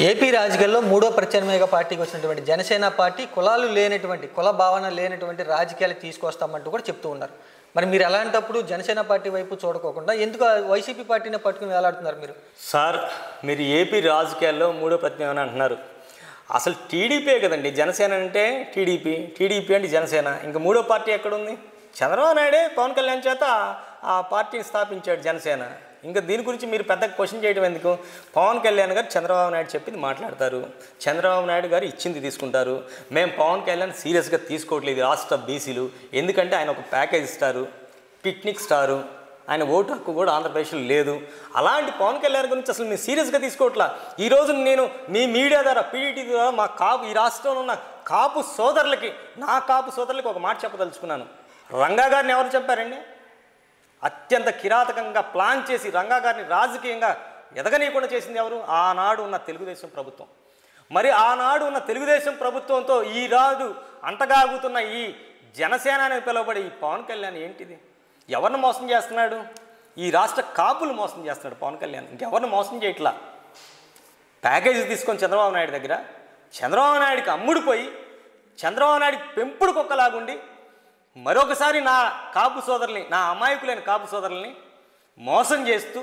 AP రాజకీయాల్లో మూడో ప్రత్యామ్నాయ పార్టీకి వచ్చినటువంటి జనసేన పార్టీ కులాలు లేనటువంటి కుల భావన లేనటువంటి రాజకీయాలు తీసుకొస్తామంటూ కూడా చెప్తూ ఉన్నారు. మరి మీరు అలాంటప్పుడు జనసేన పార్టీ వైపు చూడకోకుండా ఎందుకు వైసీపీ పార్టీని పట్టుకుని వేలాడుతున్నారు మీరు? సార్, మీరు ఏపీ రాజకీయాల్లో మూడో ప్రత్యామ్నాయం అంటున్నారు. అసలు టీడీపీ కదండి. జనసేన అంటే టీడీపీ అంటే జనసేన. ఇంకా మూడో పార్టీ ఎక్కడుంది? చంద్రబాబు నాయుడే పవన్ కళ్యాణ్ చేత ఆ పార్టీని స్థాపించాడు జనసేన. ఇంకా దీని గురించి మీరు పెద్ద క్వశ్చన్ చేయడం ఎందుకు? పవన్ కళ్యాణ్ గారు చంద్రబాబు నాయుడు చెప్పింది మాట్లాడతారు, చంద్రబాబు నాయుడు గారు ఇచ్చింది తీసుకుంటారు. మేము పవన్ కళ్యాణ్ సీరియస్గా తీసుకోవట్లేదు రాష్ట్ర బీసీలు, ఎందుకంటే ఆయన ఒక ప్యాకేజ్ ఇస్తారు, పిక్నిక్ స్టారు, ఆయన ఓటు హక్కు కూడా ఆంధ్రప్రదేశ్లో లేదు. అలాంటి పవన్ కళ్యాణ్ గురించి అసలు మీరు సీరియస్గా తీసుకోవట్లా. ఈరోజు నేను మీ మీడియా ద్వారా పీఈటీ ద్వారా మా ఈ రాష్ట్రంలో ఉన్న కాపు సోదరులకి, నా కాపు సోదరులకి ఒక మాట చెప్పదలుచుకున్నాను. రంగా గారిని ఎవరు చెప్పారండి? అత్యంత కిరాతకంగా ప్లాన్ చేసి రంగా గారిని రాజకీయంగా ఎదగనీయకుండా చేసింది ఎవరు? ఆనాడు ఉన్న తెలుగుదేశం ప్రభుత్వం. మరి ఆనాడు ఉన్న తెలుగుదేశం ప్రభుత్వంతో ఈనాడు అంటగాగుతున్న ఈ జనసేన అని పిలువబడే ఈ పవన్ కళ్యాణ్ ఏంటిది? ఎవరిని మోసం చేస్తున్నాడు? ఈ రాష్ట్ర కాపులు మోసం చేస్తున్నాడు పవన్ కళ్యాణ్. ఇంకెవరిని మోసం చేయట్లా. ప్యాకేజీ తీసుకొని చంద్రబాబు నాయుడు దగ్గర చంద్రబాబు నాయుడికి అమ్ముడిపోయి చంద్రబాబు నాయుడికి పెంపుడు కుక్కలాగుండి మరొకసారి నా కాపు సోదరుల్ని, నా అమాయకులైన కాపు సోదరుల్ని మోసం చేస్తూ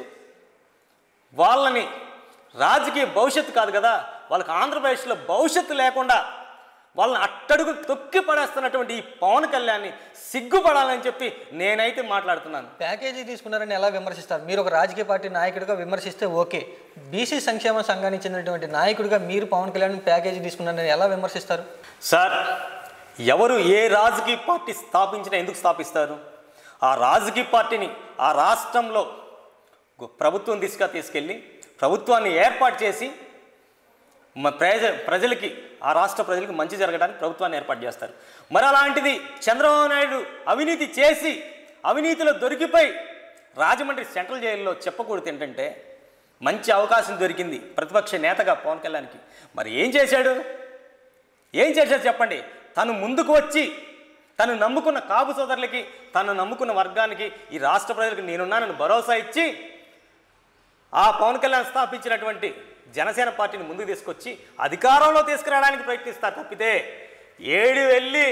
వాళ్ళని రాజకీయ భవిష్యత్తు కాదు కదా, వాళ్ళకి ఆంధ్రప్రదేశ్లో భవిష్యత్తు లేకుండా వాళ్ళని అట్టడుగు తొక్కి పడేస్తున్నటువంటి ఈ పవన్ కళ్యాణ్ని సిగ్గుపడాలని చెప్పి నేనైతే మాట్లాడుతున్నాను. ప్యాకేజీ తీసుకున్నారని ఎలా విమర్శిస్తారు? మీరు ఒక రాజకీయ పార్టీ నాయకుడిగా విమర్శిస్తే ఓకే, బీసీ సంక్షేమ సంఘానికి చెందినటువంటి నాయకుడిగా మీరు పవన్ కళ్యాణ్ ప్యాకేజీ తీసుకున్నారని ఎలా విమర్శిస్తారు? సార్, ఎవరు ఏ రాజకీయ పార్టీ స్థాపించినా ఎందుకు స్థాపిస్తారు? ఆ రాజకీయ పార్టీని ఆ రాష్ట్రంలో ప్రభుత్వం తీసుకెళ్ళి ప్రభుత్వాన్ని ఏర్పాటు చేసి ప్రజలకి, ఆ రాష్ట్ర ప్రజలకు మంచి జరగడానికి ప్రభుత్వాన్ని ఏర్పాటు చేస్తారు. మరి అలాంటిది చంద్రబాబు నాయుడు అవినీతి చేసి అవినీతిలో దొరికిపోయి రాజమండ్రి సెంట్రల్ జైల్లో చెప్పకూడదు ఏంటంటే మంచి అవకాశం దొరికింది ప్రతిపక్ష నేతగా పవన్ కళ్యాణ్కి. మరి ఏం చేశాడు చెప్పండి? తను ముందుకు వచ్చి తను నమ్ముకున్న కాపు సోదరులకి, తను నమ్ముకున్న వర్గానికి, ఈ రాష్ట్ర ప్రజలకు నేనున్నానని భరోసా ఇచ్చి ఆ పవన్ కళ్యాణ్ స్థాపించినటువంటి జనసేన పార్టీని ముందుకు తీసుకొచ్చి అధికారంలో తీసుకురావడానికి ప్రయత్నిస్తారు తప్పితే ఏడు వెళ్ళి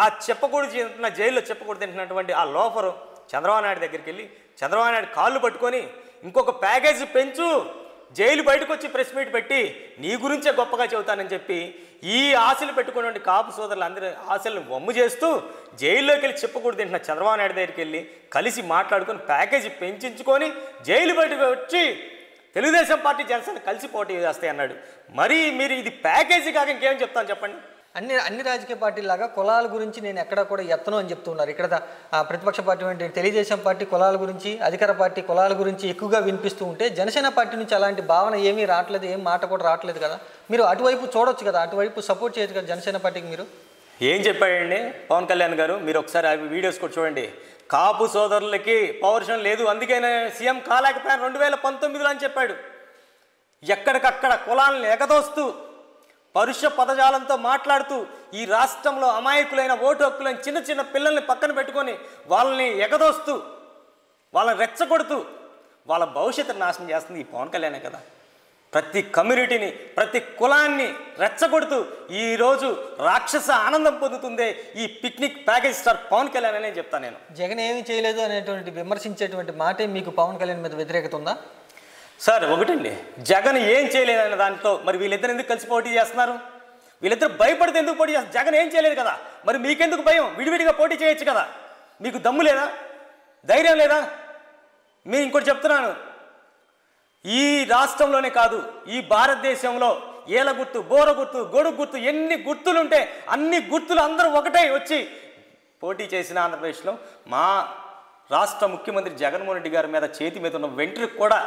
ఆ చెప్పకూడదు జైల్లో చెప్పకూడదు తింటున్నటువంటి ఆ లోఫరు చంద్రబాబు నాయుడు దగ్గరికి వెళ్ళి చంద్రబాబు నాయుడు కాళ్ళు పట్టుకొని ఇంకొక ప్యాకేజీ పెంచు, జైలు బయటకు వచ్చి ప్రెస్ మీట్ పెట్టి నీ గురించే గొప్పగా చెబుతానని చెప్పి ఈ ఆశలు పెట్టుకున్నటువంటి కాపు సోదరులు అందరి ఆశలను వమ్ము చేస్తూ జైల్లోకి వెళ్ళి చెప్పకూడదు తింటున్న చంద్రబాబు నాయుడు దగ్గరికి వెళ్ళి కలిసి మాట్లాడుకొని ప్యాకేజీ పెంచుకొని జైలు బయటకు వచ్చి తెలుగుదేశం పార్టీ జనసేన కలిసి పోటీ చేస్తాయి అన్నాడు. మరి మీరు ఇది ప్యాకేజీ కాక ఇంకేం చెప్తాను చెప్పండి? అన్ని రాజకీయ పార్టీలాగా కులాల గురించి నేను ఎక్కడ కూడా ఎత్తను అని చెప్తున్నారు. ఇక్కడ ప్రతిపక్ష పార్టీ అంటే తెలుగుదేశం పార్టీ కులాల గురించి, అధికార పార్టీ కులాల గురించి ఎక్కువగా వినిపిస్తూ ఉంటే జనసేన పార్టీ నుంచి అలాంటి భావన ఏమీ రావట్లేదు, ఏం మాట కూడా రావట్లేదు కదా. మీరు అటువైపు చూడొచ్చు కదా, అటువైపు సపోర్ట్ చేయొచ్చు కదా జనసేన పార్టీకి. మీరు ఏం చెప్పాడండి పవన్ కళ్యాణ్ గారు? మీరు ఒకసారి అవి వీడియోస్ కూడా చూడండి. కాపు సోదరులకి పౌరుషం లేదు, అందుకే సీఎం కాలేకపోయాను 2019లో అని చెప్పాడు. ఎక్కడికక్కడ కులాలను ఎగదోస్తూ పరుష పదజాలంతో మాట్లాడుతూ ఈ రాష్ట్రంలో అమాయకులైన ఓటు హక్కులైన చిన్న చిన్న పిల్లల్ని పక్కన పెట్టుకొని వాళ్ళని ఎగదోస్తూ వాళ్ళని రెచ్చగొడుతూ వాళ్ళ భవిష్యత్తును నాశనం చేస్తుంది ఈ పవన్ కళ్యాణే కదా. ప్రతి కమ్యూనిటీని, ప్రతి కులాన్ని రెచ్చగొడుతూ ఈరోజు రాక్షస ఆనందం పొందుతుందే ఈ picnic package star Pawan Kalyan అనే చెప్తాను నేను. జగన్ ఏమీ చేయలేదు అనేటువంటి విమర్శించేటువంటి మాటే మీకు పవన్ కళ్యాణ్ మీద వ్యతిరేకత ఉందా? సార్, ఒకటండి, జగన్ ఏం చేయలేదన్న దాంట్లో మరి వీళ్ళిద్దరు ఎందుకు కలిసి పోటీ చేస్తున్నారు? వీళ్ళిద్దరు భయపడితే ఎందుకు పోటీ చేస్తారు? జగన్ ఏం చేయలేదు కదా, మరి మీకెందుకు భయం? విడివిడిగా పోటీ చేయొచ్చు కదా. మీకు దమ్ము లేదా, ధైర్యం లేదా? మీరు ఇంకోటి చెప్తున్నాను, ఈ రాష్ట్రంలోనే కాదు ఈ భారతదేశంలో ఏల గుర్తు, బోర గుర్తు, గొడుగు గుర్తు, ఎన్ని గుర్తులుంటే అన్ని గుర్తులు అందరూ ఒకటే వచ్చి పోటీ చేసిన ఆంధ్రప్రదేశ్లో మా రాష్ట్ర ముఖ్యమంత్రి జగన్మోహన్ రెడ్డి గారి మీద చేతి మీద ఉన్న వెంట్రుకు కూడా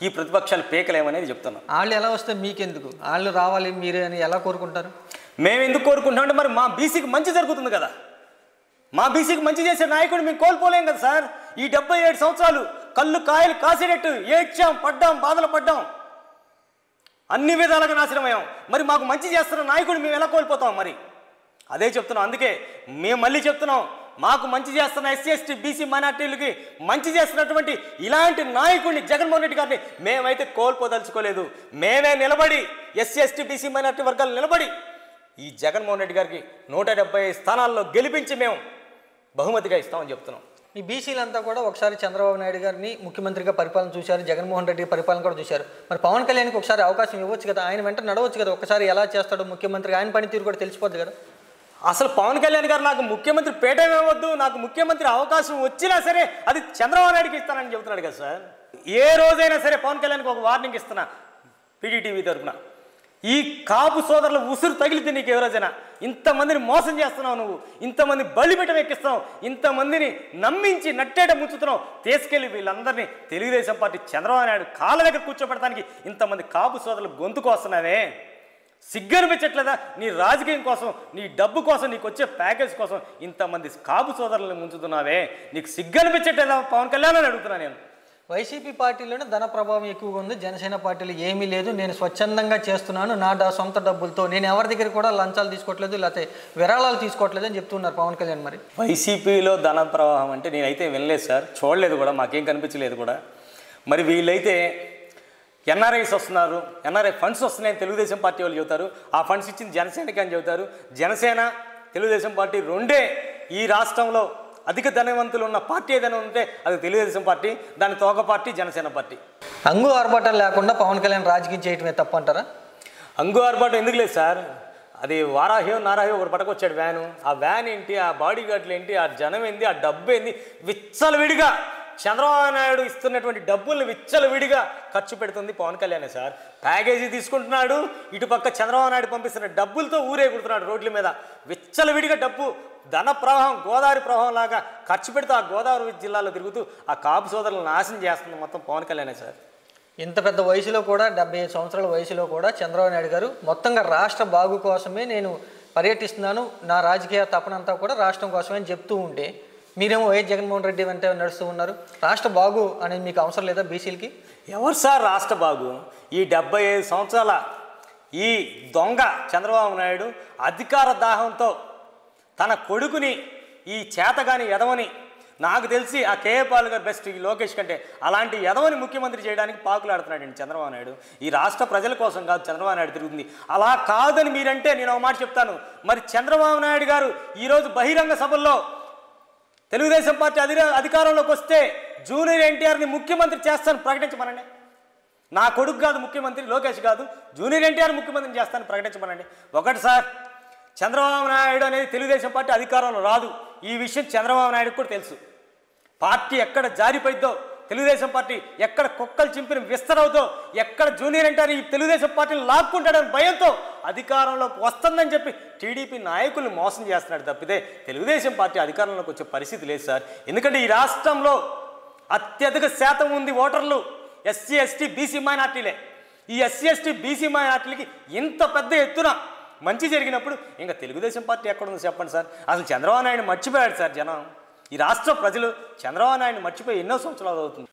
ఈ ప్రతిపక్షాలు పేకలేమనేది చెప్తున్నాం. వాళ్ళు ఎలా వస్తే మీకెందుకు? వాళ్ళు రావాలి మీరే అని ఎలా కోరుకుంటారు? మేము ఎందుకు కోరుకుంటామంటే మరి మా బీసీకి మంచి జరుగుతుంది కదా. మా బీసీకి మంచి చేసే నాయకుడు మేము కోల్పోలేం కదా సార్. ఈ 77 సంవత్సరాలు కళ్ళు కాయలు కాసేటట్టు ఏడ్చాం, పడ్డాం, బాధలు పడ్డాం, అన్ని విధాలుగా నాశనమయ్యాం. మరి మాకు మంచి చేస్తున్న నాయకుడు మేము ఎలా కోల్పోతాం? మరి అదే చెప్తున్నాం. అందుకే మేము మళ్ళీ చెప్తున్నాం, మాకు మంచి చేస్తున్న ఎస్సీ ఎస్టీ బీసీ మైనార్టీలకి మంచి చేస్తున్నటువంటి ఇలాంటి నాయకుడిని జగన్మోహన్ రెడ్డి గారిని మేమైతే కోల్పోదలుచుకోలేదు. మేమే నిలబడి ఎస్సీ ఎస్టీ బీసీ మైనార్టీ వర్గాలు నిలబడి ఈ జగన్మోహన్ రెడ్డి గారికి 175 స్థానాల్లో గెలిపించి మేము బహుమతిగా ఇస్తామని చెప్తున్నాం. ఈ బీసీలంతా కూడా ఒకసారి చంద్రబాబు నాయుడు గారిని ముఖ్యమంత్రిగా పరిపాలన చూశారు, జగన్మోహన్ రెడ్డి పరిపాలన కూడా చూశారు. మరి పవన్ కళ్యాణ్కి ఒకసారి అవకాశం ఇవ్వచ్చు కదా, ఆయన వెంట నడవచ్చు కదా, ఒకసారి ఎలా చేస్తాడో ముఖ్యమంత్రిగా ఆయన పనితీరు కూడా తెలిసిపోద్ది కదా. అసలు పవన్ కళ్యాణ్ గారు నాకు ముఖ్యమంత్రి పేటమేవద్దు, నాకు ముఖ్యమంత్రి అవకాశం వచ్చినా సరే అది చంద్రబాబు నాయుడుకి ఇస్తానని చెబుతున్నాడు కదా సార్. ఏ రోజైనా సరే పవన్ కళ్యాణ్కి ఒక వార్నింగ్ ఇస్తున్నా పీడీటీవీ తరఫున, ఈ కాపు సోదరుల ఉసురు తగిలితే నీకు ఏ రోజైనా ఇంతమందిని మోసం చేస్తున్నావు, నువ్వు ఇంతమంది బలిపీఠం ఎక్కిస్తున్నావు, ఇంతమందిని నమ్మించి నట్టేట ముంచుతున్నావు, తీసుకెళ్ళి వీళ్ళందరినీ తెలుగుదేశం పార్టీ చంద్రబాబు నాయుడు కాళ్ళ దగ్గర కూర్చోబెడతానికి ఇంతమంది కాపు సోదరులు గొంతుకు వస్తున్నావే, సిగ్గనిపించట్లేదా? నీ రాజకీయం కోసం, నీ డబ్బు కోసం, నీకు వచ్చే ప్యాకేజ్ కోసం ఇంతమంది కాపు సోదరులను ముంచుతున్నావే, నీకు సిగ్గనిపించట్లేదా పవన్ కళ్యాణ్ అని అడుగుతున్నా నేను. వైసీపీ పార్టీలోనే ధన ప్రభావం ఎక్కువగా ఉంది, జనసేన పార్టీలో ఏమీ లేదు, నేను స్వచ్ఛందంగా చేస్తున్నాను, నా సొంత డబ్బులతో, నేను ఎవరి దగ్గర కూడా లంచాలు తీసుకోవట్లేదు, లేకపోతే విరాళాలు తీసుకోవట్లేదు అని చెప్తున్నారు పవన్ కళ్యాణ్. మరి వైసీపీలో ధన ప్రవాహం అంటే నేనైతే వినలేదు సార్, చూడలేదు కూడా, మాకేం కనిపించలేదు కూడా. మరి వీళ్ళైతే ఎన్ఆర్ఐస్ వస్తున్నారు, ఎన్ఆర్ఐ ఫండ్స్ వస్తున్నాయని తెలుగుదేశం పార్టీ వాళ్ళు చెబుతారు, ఆ ఫండ్స్ ఇచ్చింది జనసేనకి అని చెబుతారు. జనసేన తెలుగుదేశం పార్టీ రెండే ఈ రాష్ట్రంలో అధిక ధనవంతులు ఉన్న పార్టీ ఏదైనా ఉంటే అది తెలుగుదేశం పార్టీ, దాని తోక పార్టీ జనసేన పార్టీ. అంగు ఆర్భాటాలు లేకుండా పవన్ కళ్యాణ్ రాజకీయం చేయటమే తప్పంటారా? అంగు ఆర్భాటం ఎందుకు లేదు సార్, అది వారాహ్యం నారాహ్యం ఒకటి పట్టుకొచ్చాడు వ్యాను, ఆ వ్యాన్ ఏంటి, ఆ బాడీ గార్డులు ఏంటి, ఆ జనం ఏంటి, ఆ డబ్బు ఏంది, విచ్చలవిడిగా చంద్రబాబు నాయుడు ఇస్తున్నటువంటి డబ్బుల్ని విచ్చలవిడిగా ఖర్చు పెడుతుంది పవన్ కళ్యాణ్ సార్. ప్యాకేజీ తీసుకుంటున్నాడు, ఇటుపక్క చంద్రబాబు నాయుడు పంపిస్తున్న డబ్బులతో ఊరే కుడుతున్నాడు రోడ్ల మీద, విచ్చలవిడిగా డబ్బు ధన ప్రవాహం గోదావరి ప్రవాహం లాగా ఖర్చు పెడుతూ ఆ గోదావరి జిల్లాలో తిరుగుతూ ఆ కాపు సోదరులను నాశనం చేస్తుంది మొత్తం పవన్ కళ్యాణ్ సార్. ఇంత పెద్ద వయసులో కూడా 75 సంవత్సరాల వయసులో కూడా చంద్రబాబు నాయుడు గారు మొత్తంగా రాష్ట్ర బాగు కోసమే నేను పర్యటిస్తున్నాను, నా రాజకీయ తపనంతా కూడా రాష్ట్రం కోసమే అని చెప్తూ ఉంటే మీరేమో వైఎస్ జగన్మోహన్ రెడ్డి వెంట నడుస్తూ ఉన్నారు. రాష్ట్ర బాగు అనేది మీకు అవసరం లేదా బీసీలకి? ఎవరు సార్ రాష్ట్ర బాగు? ఈ 75 సంవత్సరాల ఈ దొంగ చంద్రబాబు నాయుడు అధికార దాహంతో తన కొడుకుని ఈ చేతగాని ఎదవని, నాకు తెలిసి ఆ కేఏ పాల్ గారు బెస్ట్ ఈ లోకేష్ కంటే, అలాంటి ఎదవని ముఖ్యమంత్రి చేయడానికి పాకులాడుతున్నాడండి చంద్రబాబు నాయుడు. ఈ రాష్ట్ర ప్రజల కోసం కాదు చంద్రబాబు నాయుడు తిరుగుతుంది. అలా కాదని మీరంటే నేను ఒక మాట చెప్తాను. మరి చంద్రబాబు నాయుడు గారు ఈరోజు బహిరంగ సభల్లో తెలుగుదేశం పార్టీ అధికారంలోకి వస్తే జూనియర్ ఎన్టీఆర్ని ముఖ్యమంత్రి చేస్తాను ప్రకటించమనండి. నా కొడుకు కాదు ముఖ్యమంత్రి, లోకేష్ కాదు, జూనియర్ ఎన్టీఆర్ ముఖ్యమంత్రిని చేస్తాను ప్రకటించమనండి. ఒకటి సార్, చంద్రబాబు నాయుడు అనేది తెలుగుదేశం పార్టీ అధికారంలో రాదు, ఈ విషయం చంద్రబాబు నాయుడుకు కూడా తెలుసు. పార్టీ ఎక్కడ జారిపోయిద్దో, తెలుగుదేశం పార్టీ ఎక్కడ కుక్కలు చింపిన విస్తరవుతో, ఎక్కడ జూనియర్ ఎన్టీఆర్ ఈ తెలుగుదేశం పార్టీని లాక్కుంటాడని భయంతో అధికారంలోకి వస్తుందని చెప్పి టీడీపీ నాయకుల్ని మోసం చేస్తున్నాడు తప్పితే తెలుగుదేశం పార్టీ అధికారంలోకి వచ్చే పరిస్థితి లేదు సార్. ఎందుకంటే ఈ రాష్ట్రంలో అత్యధిక శాతం ఉంది ఓటర్లు ఎస్సీ ఎస్టీ బీసీ మైనార్టీలే. ఈ ఎస్సీ ఎస్టీ బీసీ మైనార్టీలకి ఇంత పెద్ద ఎత్తున మంచి జరిగినప్పుడు ఇంకా తెలుగుదేశం పార్టీ ఎక్కడుందో చెప్పండి సార్. అసలు చంద్రబాబు నాయుడు మర్చిపోయాడు సార్ జనం. ఈ రాష్ట్ర ప్రజలు చంద్రబాబు నాయుడు మర్చిపోయి ఎన్నో సంవత్సరాలు అవుతుంది.